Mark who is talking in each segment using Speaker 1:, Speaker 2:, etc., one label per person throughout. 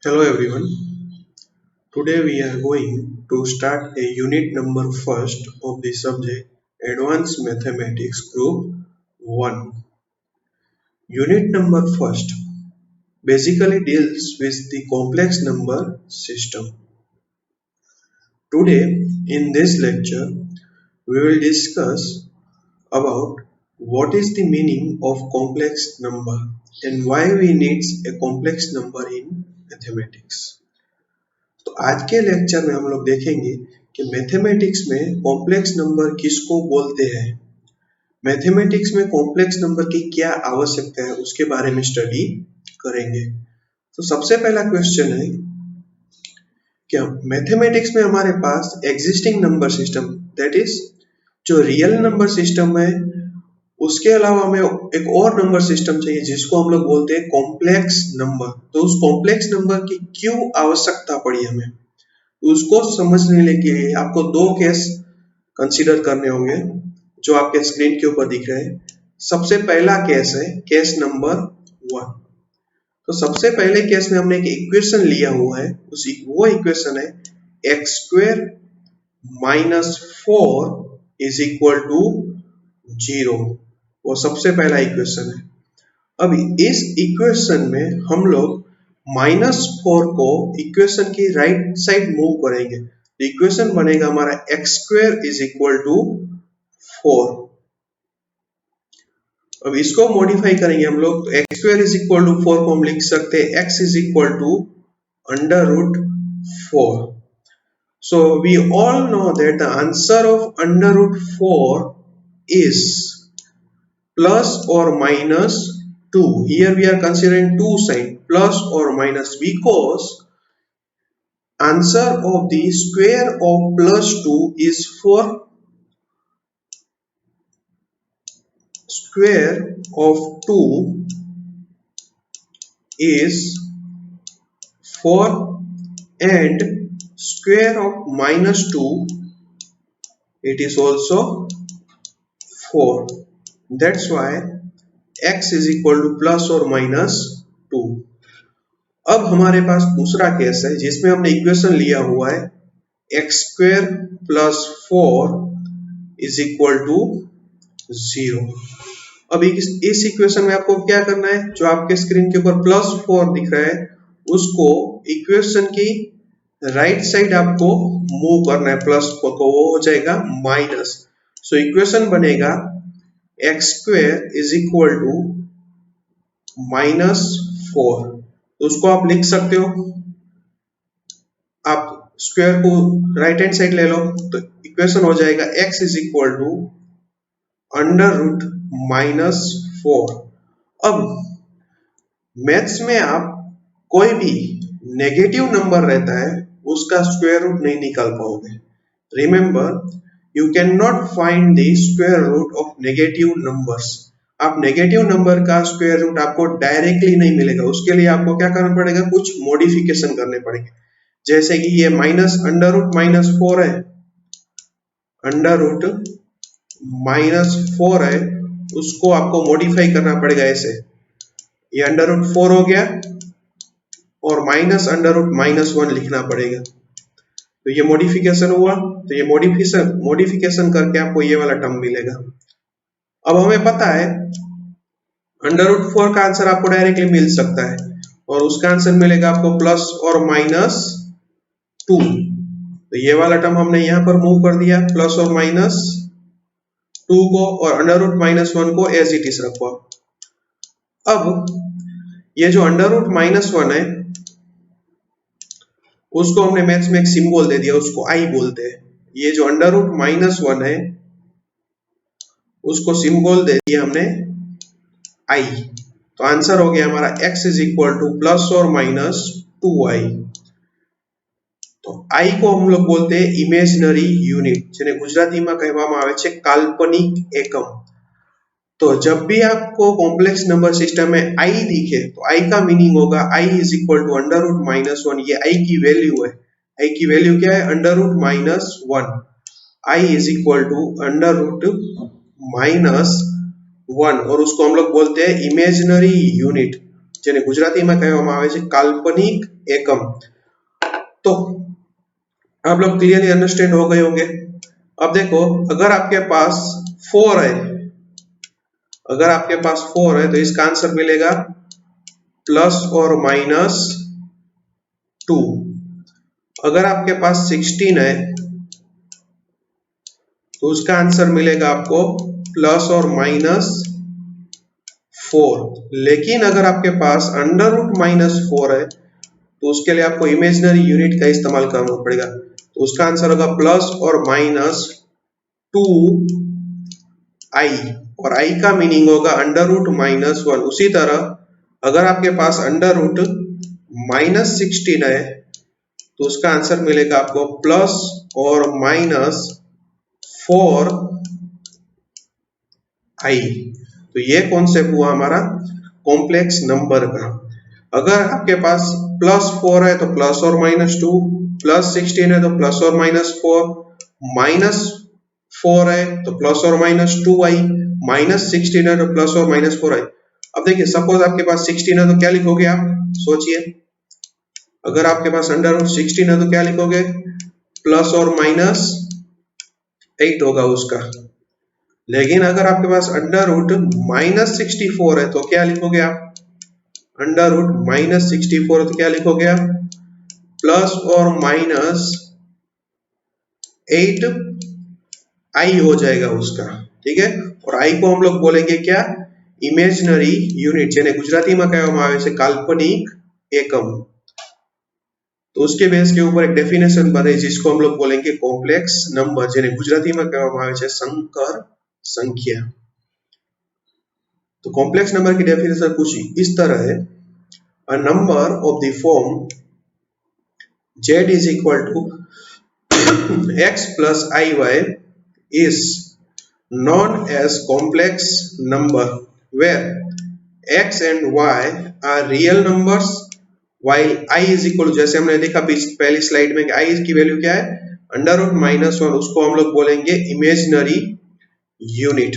Speaker 1: Hello everyone. Today we are going to start a unit number first of the subject Advanced Mathematics Group 1. Unit number first basically deals with the complex number system. Today in this lecture we will discuss about what is the meaning of complex number and why we need a complex number in mathematics. तो आज के lecture में हम लोग देखेंगे कि mathematics में complex number किसको बोलते हैं, मैथमेटिक्स में कॉम्प्लेक्स नंबर की क्या आवश्यकता है उसके बारे में स्टडी करेंगे। तो सबसे पहला क्वेश्चन है कि मैथमेटिक्स में हमारे पास existing number system that is जो रियल नंबर सिस्टम है उसके अलावा हमें एक और नंबर सिस्टम चाहिए जिसको हम लोग बोलते हैं कॉम्प्लेक्स नंबर। तो उस कॉम्प्लेक्स नंबर की क्यों आवश्यकता पड़ी हमें, उसको समझने के लिए आपको दो केस कंसीडर करने होंगे जो आपके स्क्रीन के ऊपर दिख रहे हैं। सबसे पहला केस है केस नंबर 1। तो सबसे पहले केस में हमने एक इक्वेशन लिया हुआ है, वो इक्वेशन है x² - 4 = 0। वो सबसे पहला इक्वेशन है। अब इस इक्वेशन में हम लोग -4 को इक्वेशन की राइट साइड मूव करेंगे तो इक्वेशन बनेगा हमारा x² = 4। अब इसको मॉडिफाई करेंगे हम लोग तो x² = 4 को हम लिख सकते हैं x = √4। So we all know that the answer of √4 is plus or minus 2. Here we are considering two sign plus or minus because answer of the square of plus 2 is 4. Square of 2 is 4 and square of -2 it is also 4. That's why x = plus or minus 2. अब हमारे पास दूसरा case है जिसमें हमने equation लिया हुआ है x² + 4 = 0। अब इस इक्वेशन में आपको क्या करना है, जो आपके स्क्रीन के ऊपर +4 दिख रहा है उसको इक्वेशन की राइट साइड आपको मूव करना है, +4 को वो हो जाएगा माइनस। सो इक्वेशन बनेगा x² = -4। तो उसको आप लिख सकते हो, आप स्क्वायर को राइट हैंड साइड ले लो तो इक्वेशन हो जाएगा x = √-4। अब मैथ्स में आप कोई भी नेगेटिव नंबर रहता है उसका स्क्वायर रूट नहीं निकाल पाओगे। Remember, you can not find the square root of negative numbers. आप नेगेटिव नंबर का स्क्वायर रूट आपको डायरेक्टली नहीं मिलेगा, उसके लिए आपको क्या करना पड़ेगा, कुछ मॉडिफिकेशन करने पड़ेंगे। जैसे कि ये -√-4 है, √-4 है, उसको आपको मॉडिफाई करना पड़ेगा ऐसे। ये √4 हो गया और -√-1 लिखना पड़ेगा। तो ये मॉडिफिकेशन हुआ, तो ये मॉडिफिकेशन करके आपको ये वाला टर्म मिलेगा। अब हमें पता है √4 का आंसर आपको डायरेक्टली मिल सकता है और उसका आंसर मिलेगा आपको प्लस और -2। तो ये वाला टर्म हमने यहाँ पर मूव कर दिया, प्लस और -2 को, और √-1 को एज इट इज रखो। अब ये जो √-1 है उसको हमने मैथ्स में एक सिंबल दे दिया, उसको i बोलते हैं। ये जो √-1 है उसको सिंबल दे दिया हमने i। तो आंसर हो गया हमारा x = प्लस और -2i। तो i को हम लोग बोलते हैं इमेजिनरी यूनिट, જેને ગુજરાતીમાં કહેવામાં આવે છે કાલ્પનિક એકમ। तो जब भी आपको कॉम्प्लेक्स नंबर सिस्टम में i दिखे तो i का मीनिंग होगा i = √-1। ये i की वैल्यू है, i की वैल्यू क्या है, √-1। i = √-1 और उसको हम लोग बोलते हैं इमेजिनरी यूनिट, જેને ગુજરાતીમાં કહેવામાં આવે છે काल्पनिक एकम। तो आप लोग क्लियरली अंडरस्टैंड हो गए होंगे। अब देखो, अगर आपके पास 4 है, अगर आपके पास 4 है तो इसका आंसर मिलेगा प्लस और माइनस 2। अगर आपके पास 16 है तो उसका आंसर मिलेगा आपको प्लस और माइनस 4। लेकिन अगर आपके पास अंडर रूट माइनस 4 है तो उसके लिए आपको इमेजिनरी यूनिट का इस्तेमाल करना पड़ेगा। तो उसका आंसर होगा प्लस और माइनस 2i, और i का मीनिंग होगा अंडर रूट माइनस 1। उसी तरह अगर आपके पास अंडर रूट माइनस 16 है तो उसका आंसर मिलेगा आपको प्लस और माइनस 4i। तो ये कॉन्सेप्ट हुआ हमारा कॉम्प्लेक्स नंबर का। अगर आपके पास प्लस 4 है तो प्लस और माइनस 2, प्लस 16 है तो प्लस और माइनस 4, माइनस 4 है तो प्लस और माइनस 2i, माइनस 16 है तो प्लस और माइनस 4i। अब देखिए, सपोज आपके पास 16 है तो क्या लिखोगे आप, सोचिए। अगर आपके पास अंडर रूट 16 है तो क्या लिखोगे, प्लस और माइनस 8 होगा उसका। लेकिन अगर आपके पास अंडर रूट माइनस 64 है तो क्या लिखोगे आप, अंडर रूट माइनस 64 तो क्या लिखोगे आप, प्लस और माइनस 8i हो जाएगा उसका, ठीक है। और i को हम लोग बोलेंगे क्या, इमेजिनरी यूनिट, જેને ગુજરાતીમાં કહેવામાં આવે છે काल्पनिक एकम। तो उसके बेस के ऊपर एक डेफिनेशन बने जिसको हम लोग बोलेंगे कॉम्प्लेक्स नंबर, જેને ગુજરાતીમાં કહેવામાં આવે છે संकर संख्या। तो कॉम्प्लेक्स नंबर की डेफिनेशन कुछ इस तरह है, a number of the form z is equal to x plus iy is known as complex number where x and y are real numbers while I is equal to, जैसे हमने देखा पहली slide में कि I की value क्या है, under root minus 1, उसको हम लोग बोलेंगे इमेजिनरी यूनिट।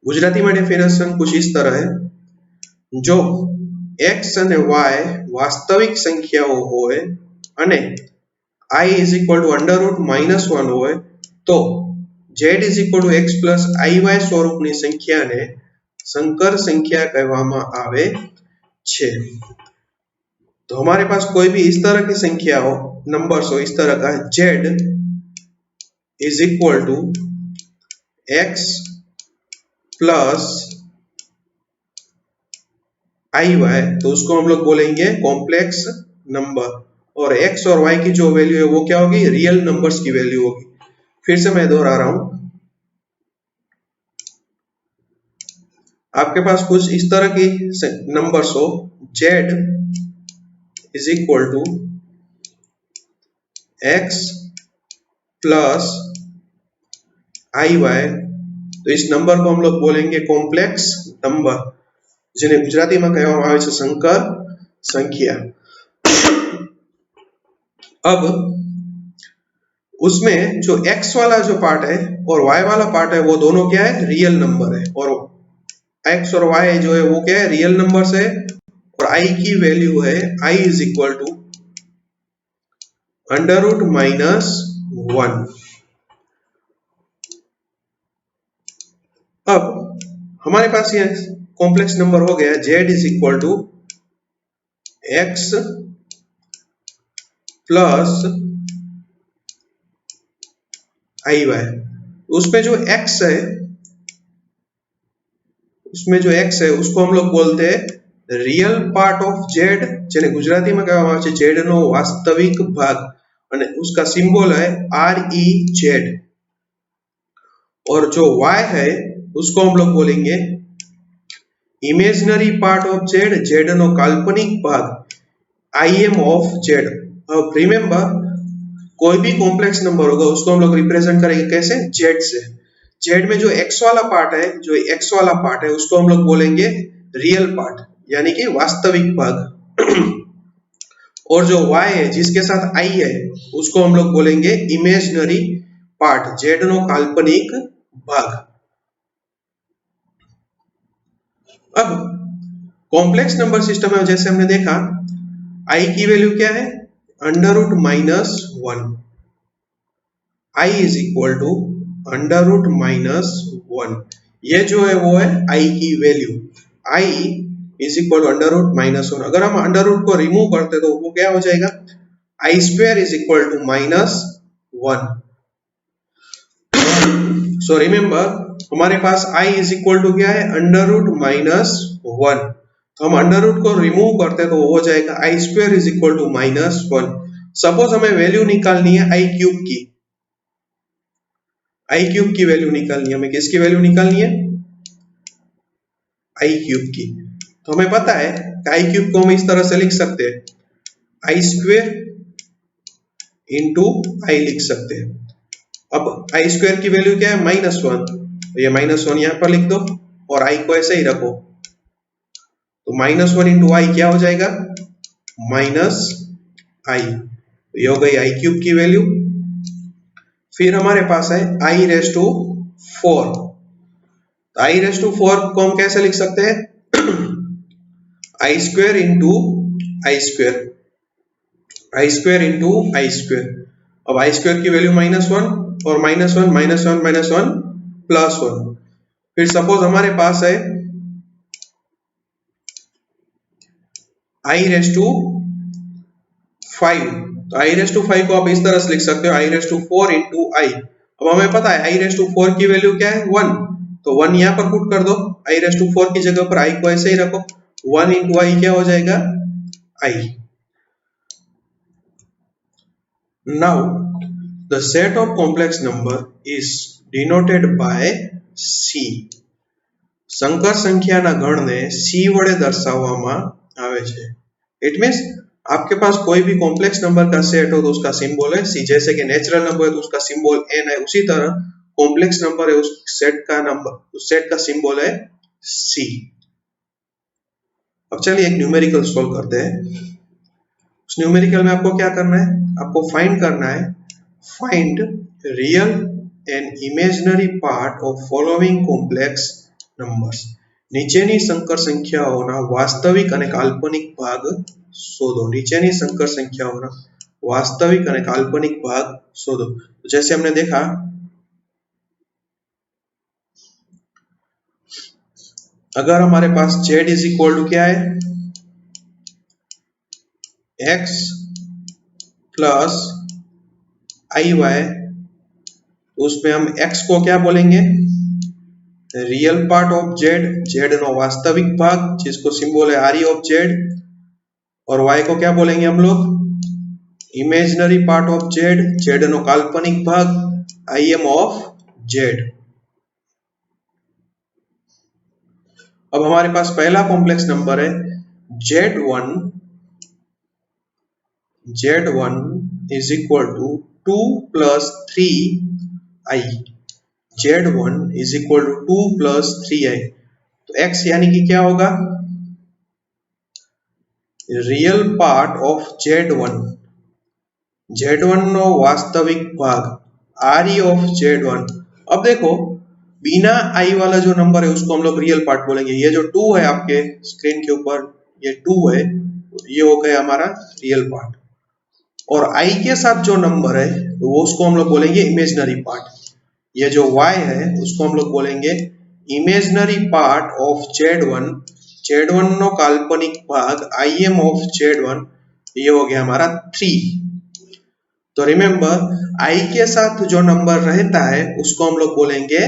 Speaker 1: गुजराती में डेफिनेशन कुछ इस तरह है, जो x અને y વાસ્તવિક સંખ્યાઓ હોય અને I is equal to under root minus 1 હોય તો z is equal to x plus iy સ્વરૂપની સંખ્યાને સંકર संख्या કહેવામાં આવે छे। तो हमारे पास कोई भी इस तरह की संख्या हो, नंबर्स हो इस तरह का, z is equal to x plus iy, तो उसको हम लोग बोलेंगे कॉम्प्लेक्स नंबर। और x और y की जो वैल्यू है वो क्या होगी, रियल नंबर्स की वैल्यू होगी। फिर से मैं दोहरा रहा हूं, आपके पास कुछ इस तरह की नंबर्स हो, z is equal to x plus iy, तो इस नंबर को हम लोग बोलेंगे कॉम्प्लेक्स नंबर, जिन्हें गुजराती में कहेવામાં આવે છે संकर संख्या। अब उसमें जो x वाला जो पार्ट है और y वाला पार्ट है वो दोनों क्या है, रियल नंबर है। और x और y जो है वो क्या है, रियल नंबर्स है। और i की वैल्यू है i is equal to under root minus 1। अब हमारे पास ये कॉम्प्लेक्स नंबर हो गया, z is equal to x plus iy। उसमें जो x है, उसमें जो x है उसको हम लोग बोलते हैं रियल पार्ट ऑफ z, જેને ગુજરાતીમાં કહેવામાં આવે છે z નો વાસ્તવિક ભાગ, અને उसका सिंबल है REZ। और जो y है उसको हम लोग बोलेंगे imaginary part of z, z नो काल्पनिक भाग IM ऑफ z। अब रिमेंबर, कोई भी कॉम्प्लेक्स नंबर होगा उसको हम लोग रिप्रेजेंट करेंगे कैसे, z से। z में जो x वाला पार्ट है, जो x वाला पार्ट है उसको हम लोग बोलेंगे रियल पार्ट, यानी कि वास्तविक भाग। और जो y है जिसके साथ i है उसको हम लोग बोलेंगे इमेजिनरी पार्ट, z नो काल्पनिक भाग। अब कॉम्प्लेक्स नंबर सिस्टम में जैसे हमने देखा आई की वैल्यू क्या है under root minus one, I is equal to under root minus one, ये जो है वो है आई की value, I is equal to under root minus one. अगर हम अंडर रूट को रिमूव करते तो वो क्या हो जाएगा i square is equal to minus one. So remember हमारे पास i इज इक्वल टू क्या है अंडर रूट माइनस वन, तो हम अंडर रूट को रिमूव करते तो वो हो जाएगा i square is equal to minus one. Suppose हमें वैल्यू निकालनी है आई क्यूब की, आई क्यूब की वैल्यू निकालनी है, हमें किसकी वैल्यू निकालनी है आई क्यूब की। तो हमें पता है कि आई क्यूब को हम इस तरह से लिख सकते हैं आई स्क्वायर इंटू आई लिख सकते हैं। अब आई स्क्वायर की वैल्यू क्या है माइनस वन, तो ये माइनस वन यहां पर लिख दो और आई को ऐसे ही रखो, तो माइनस वन इंटू आई क्या हो जाएगा माइनस आई, तो ये हो गई आई क्यूब की वैल्यू। फिर हमारे पास है आई रेस टू फोर, तो आई रेस टू फोर को हम कैसे लिख सकते हैं आई स्क्वायर इंटू आई स्क्वायर, आई स्क्वायर इंटू आई स्क्वायर। अब आई स्क्वायर की वैल्यू माइनस वन और minus one minus one minus one plus one. फिर सपोज हमारे पास है आई रेस टू फाइव, तो आई रेस टू फाइव को आप इस तरह से लिख सकते हो आई रेस टू फोर इंटू आई। अब हमें पता है आई रेस टू फोर की वैल्यू क्या है वन, तो वन यहां पर पुट कर दो, आई रेस टू फोर की जगह पर आई को ऐसे ही रखो, वन इंटू आई क्या हो जाएगा i. Now the set of complex number is denoted by C. સંકર સંખ્યાના ગણને C વડે દર્શાવવામાં આવે છે। इट मींस आपके पास कोई भी कॉम्प्लेक्स नंबर का सेट हो तो उसका सिंबल है C, जैसे कि नेचुरल नंबर है तो उसका सिंबल N है, उसी तरह कॉम्प्लेक्स नंबर है उस सेट का नंबर उस सेट का सिंबल है C। अब चलिए एक न्यूमेरिकल सॉल्व करते हैं। उस न्यूमेरिकल में आपको क्या करना है, आपको फाइंड करना है find real and imaginary part of following complex numbers. નીચેની સંકર સંખ્યાઓના વાસ્તવિક અને કાલ્પનિક ભાગ શોધો, નીચેની સંકર સંખ્યાઓના वास्तविक અને काल्पनिक भाग शोधो। तो जैसे हमने देखा अगर हमारे पास z इज इक्वल टू क्या है x प्लस आई वाई, तो उसमें हम x को क्या बोलेंगे real part of z, z नो वास्तविक भाग जिसको सिंबल है आर ऑफ z, और y को क्या बोलेंगे हम लोग imaginary part of z, z नो काल्पनिक भाग आई एम ऑफ z। अब हमारे पास पहला कॉम्प्लेक्स नंबर है z1 is equal to 2 plus 3i, z1 is equal to 2 plus 3i, तो x यानी कि क्या होगा real part of z1, z1 no वास्तविक भाग आर ऑफ z1। अब देखो बिना आई वाला जो नंबर है उसको हम लोग रियल पार्ट बोलेंगे, ये जो 2 है आपके स्क्रीन के ऊपर ये 2 है, ये हो गया हमारा रियल पार्ट, और आई के साथ जो नंबर है वो उसको हम लोग बोलेंगे इमेजिनरी पार्ट। ये जो y है उसको हम लोग बोलेंगे imaginary part of z1, z1 no काल्पनिक भाग आई एम ऑफ z1, ये हो गया हमारा 3। तो रिमेंबर i के साथ जो नंबर रहता है उसको हम लोग बोलेंगे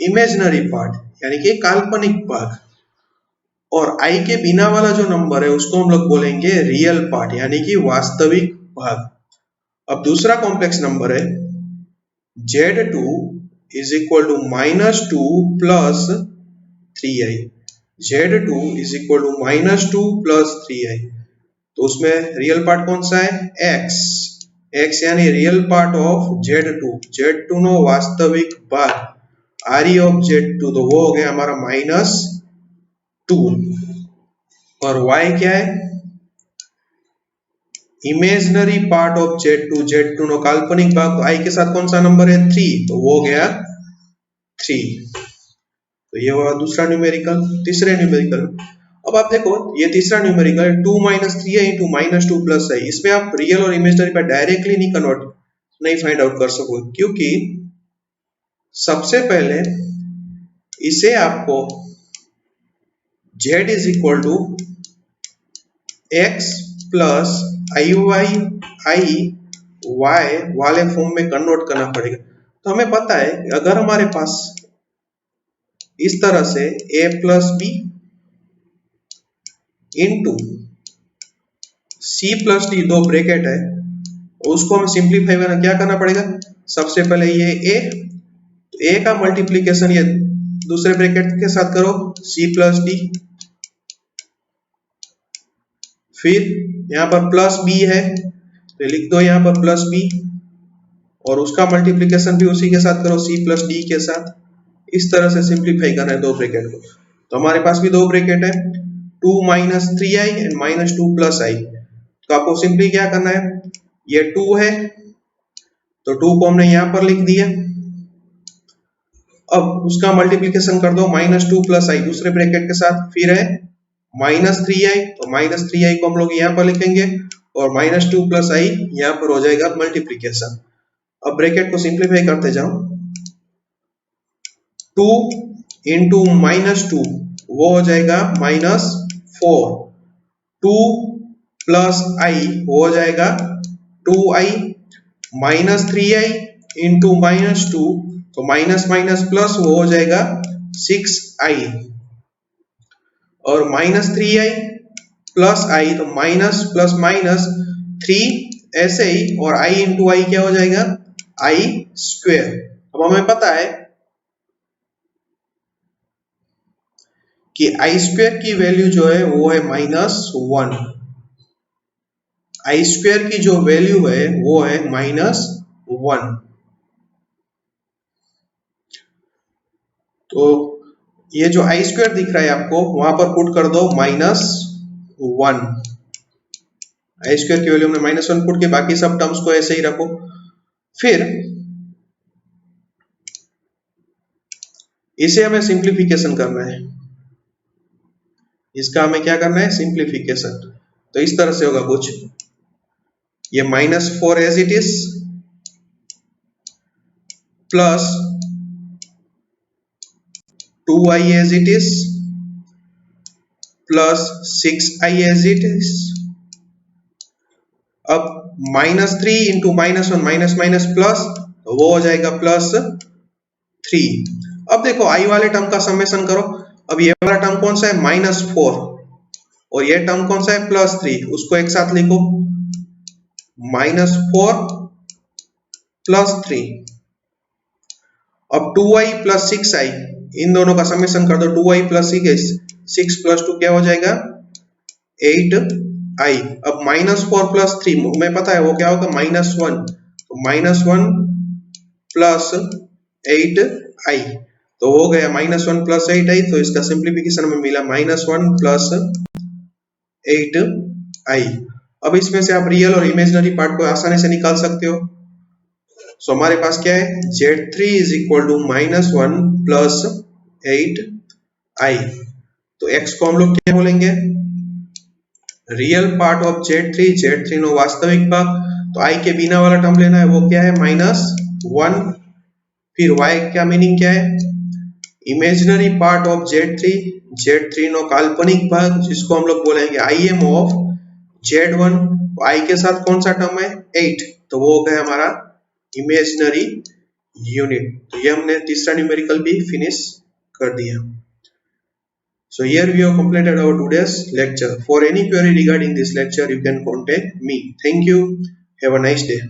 Speaker 1: इमेजिनरी पार्ट यानी कि काल्पनिक भाग, और i के बिना वाला जो नंबर है उसको हम लोग बोलेंगे रियल पार्ट यानी कि वास्तविक भाग। अब दूसरा कॉम्प्लेक्स नंबर है z2 is equal to -2 plus 3i, z2 is equal to -2 plus 3i, तो उसमें रियल पार्ट कौन सा है x यानी real part of z2 no वास्तविक भाग आर ऑफ z2, तो वो हो गया हमारा -2, और y क्या है imaginary part of z2 no काल्पनिक भाग, तो i के साथ कौन सा नंबर है 3, तो वो हो गया 3। तो ये हुआ दूसरा न्यूमेरिकल। तीसरे न्यूमेरिकल अब आप देखो ये तीसरा numerical 2 minus 3i into minus 2 plus i, इसमें आप रियल और इमेजिनरी पर डायरेक्टली नहीं फाइंड आउट कर सकोगे, क्योंकि सबसे पहले इसे आपको z is equal to x plus i y वाले फॉर्म में कन्वर्ट करना पड़ेगा। तो हमें पता है कि अगर हमारे पास इस तरह से a plus b into c plus d दो ब्रैकेट है, उसको हमें सिंप्लीफाई करना क्या करना पड़ेगा, सबसे पहले ये a, तो a का मल्टीप्लीकेशन ये दूसरे ब्रैकेट के साथ करो c प्लस डी, फिर यहाँ पर प्लस b है तो लिख दो यहाँ पर प्लस b, और उसका मल्टीप्लीकेशन भी उसी के साथ करो c प्लस डी के साथ। इस तरह से सिंप्लीफाई करना है दो ब्रैकेट को। तो हमारे पास भी दो ब्रैकेट है 2 minus 3i and minus 2 plus i. तो आपको सिंपली क्या करना है, ये 2 है तो 2 को हमने यहाँ पर लिख दिया, अब उसका मल्टीप्लीकेशन कर दो माइनस 2 प्लस आई दूसरे ब्रैकेट के साथ, फिर है माइनस 3i, तो माइनस 3i को हम लोग यहाँ पर लिखेंगे और माइनस 2 प्लस आई यहाँ पर हो जाएगा मल्टीप्लीकेशन। अब ब्रैकेट को सिंप्लीफाई करते जाओ, 2 इंटू माइनस 2 वो हो जाएगा माइनस 4, 2 प्लस आई वो हो जाएगा 2i, minus 3i into minus 2 तो माइनस माइनस प्लस वो हो जाएगा 6i, और माइनस 3i प्लस आई तो माइनस प्लस माइनस 3 ऐसे ही, और i इंटू आई क्या हो जाएगा i स्क्वेयर। अब हमें पता है कि आई स्क्वेयर की वैल्यू जो है वो है -1, आई स्क्वेयर की जो वैल्यू है वो है -1। तो ये जो आई स्क्वेयर दिख रहा है आपको वहां पर पुट कर दो -1, आई स्क्वेयर की वैल्यू में -1 पुट के बाकी सब टर्म्स को ऐसे ही रखो। फिर इसे हमें सिंप्लीफिकेशन करना है, इसका हमें क्या करना है सिंप्लीफिकेशन। तो इस तरह से होगा कुछ, ये -4 as it is plus 2i as it is plus 6i as it is. अब -3 इंटू -1 माइनस माइनस प्लस वो हो जाएगा +3। अब देखो i वाले टर्म का समेशन करो, अब ये वाला टर्म कौन सा है -4 और ये टर्म कौन सा है +3, उसको एक साथ लिखो -4 +3। अब 2i प्लस 6i इन दोनों का समेशन कर दो, 2i प्लस 6 प्लस 2 क्या हो जाएगा 8i। अब -4 प्लस 3 हमें पता है वो क्या होगा -1, तो -1 प्लस 8i तो हो गया -1 प्लस 8i, तो इसका सिंप्लीफिकेशन में मिला -1 प्लस 8i। अब इसमें से आप रियल और इमेजिनरी पार्ट को आसानी से निकाल सकते हो। सो हमारे पास क्या है Z3 is equal to -1 plus 8i। तो x को हम लोग क्या बोलेंगे real part of Z3 no वास्तविक भाग, तो i के बिना वाला टर्म लेना है वो क्या है -1। फिर y क्या मीनिंग क्या है imaginary part of Z3 no काल्पनिक भाग जिसको हम लोग बोलेंगे im ऑफ Z1। i के साथ कौन सा टर्म है 8, तो वो हो गया हमारा इमेजिनरी यूनिट। तो ये हमने तीसरा न्यूमेरिकल भी फिनिश कर दिया। So here we have completed our today's lecture. For any query regarding this lecture, you can contact me. Thank you. Have a nice day.